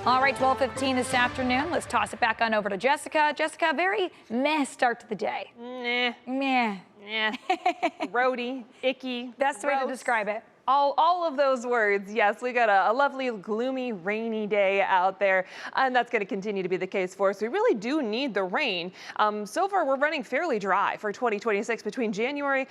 All right, 12:15 this afternoon. Let's toss it back on over to Jessica. Jessica, very meh start to the day. Meh. Roady, icky. Best way to describe it. All of those words. Yes, we got a lovely, gloomy, rainy day out there, and that's going to continue to be the case for us. We really do need the rain. So far, we're running fairly dry for 2026 between January,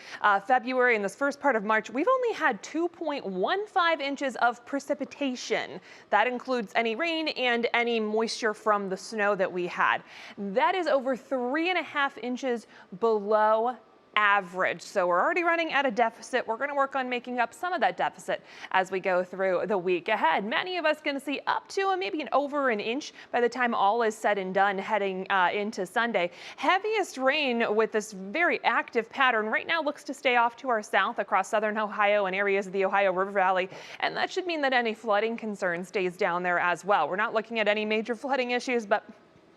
February, and this first part of March. We've only had 2.15 inches of precipitation. That includes any rain and any moisture from the snow that we had. That is over 3.5 inches below average. So we're already running at a deficit. We're going to work on making up some of that deficit as we go through the week ahead. Many of us going to see up to maybe over an inch by the time all is said and done heading into Sunday. Heaviest rain with this very active pattern right now looks to stay off to our south across southern Ohio and areas of the Ohio River Valley. And that should mean that any flooding concern stays down there as well. We're not looking at any major flooding issues, but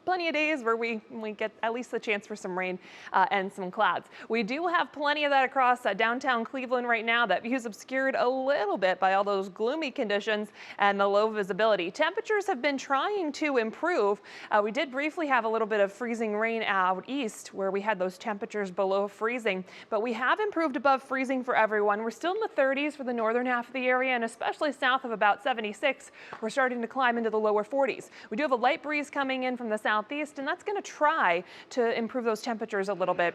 plenty of days where we get at least the chance for some rain and some clouds. We do have plenty of that across downtown Cleveland right now. That view is obscured a little bit by all those gloomy conditions and the low visibility. Temperatures have been trying to improve. We did briefly have a little bit of freezing rain out east where we had those temperatures below freezing, but we have improved above freezing for everyone. We're still in the 30s for the northern half of the area, and especially south of about 76, we're starting to climb into the lower 40s. We do have a light breeze coming in from the southeast, and that's going to try to improve those temperatures a little bit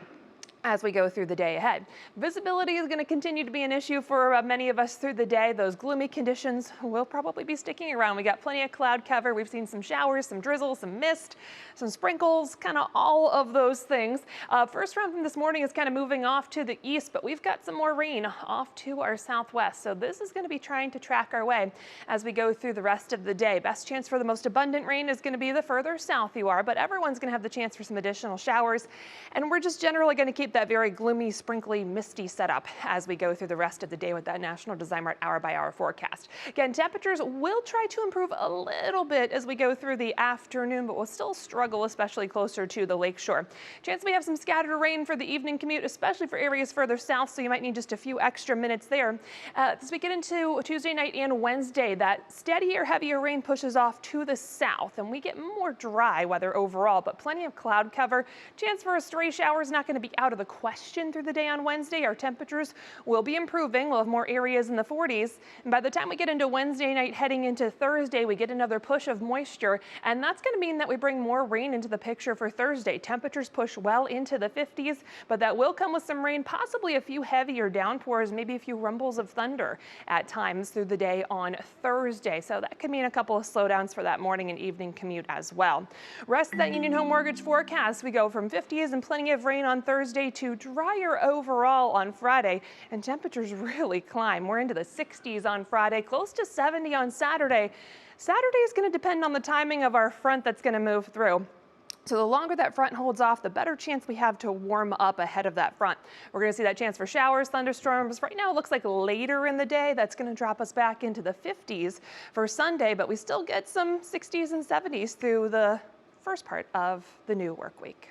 as we go through the day ahead. Visibility is going to continue to be an issue for many of us through the day. Those gloomy conditions will probably be sticking around. We got plenty of cloud cover. We've seen some showers, some drizzle, some mist, some sprinkles, kind of all of those things. First round from this morning is kind of moving off to the east, but we've got some more rain off to our southwest. So this is going to be trying to track our way as we go through the rest of the day. Best chance for the most abundant rain is going to be the further south you are, but everyone's going to have the chance for some additional showers. And we're just generally going to keep that very gloomy, sprinkly, misty setup as we go through the rest of the day with that National Design hour-by-hour forecast. Again, temperatures will try to improve a little bit as we go through the afternoon, but we'll still struggle, especially closer to the lakeshore. Chance we have some scattered rain for the evening commute, especially for areas further south, so you might need just a few extra minutes there. As we get into Tuesday night and Wednesday, that steadier, heavier rain pushes off to the south, and we get more dry weather overall, but plenty of cloud cover. Chance for a stray shower is not going to be out of the question through the day on Wednesday. Our temperatures will be improving. We'll have more areas in the 40s. And by the time we get into Wednesday night, heading into Thursday, we get another push of moisture. And that's going to mean that we bring more rain into the picture for Thursday. Temperatures push well into the 50s, but that will come with some rain, possibly a few heavier downpours, maybe a few rumbles of thunder at times through the day on Thursday. So that could mean a couple of slowdowns for that morning and evening commute as well. Rest of that Union Home Mortgage forecast, we go from 50s and plenty of rain on Thursday to drier overall on Friday, and temperatures really climb. We're into the 60s on Friday, close to 70 on Saturday. Saturday is going to depend on the timing of our front that's going to move through. So the longer that front holds off, the better chance we have to warm up ahead of that front. We're going to see that chance for showers, thunderstorms. Right now it looks like later in the day that's going to drop us back into the 50s for Sunday, but we still get some 60s and 70s through the first part of the new work week.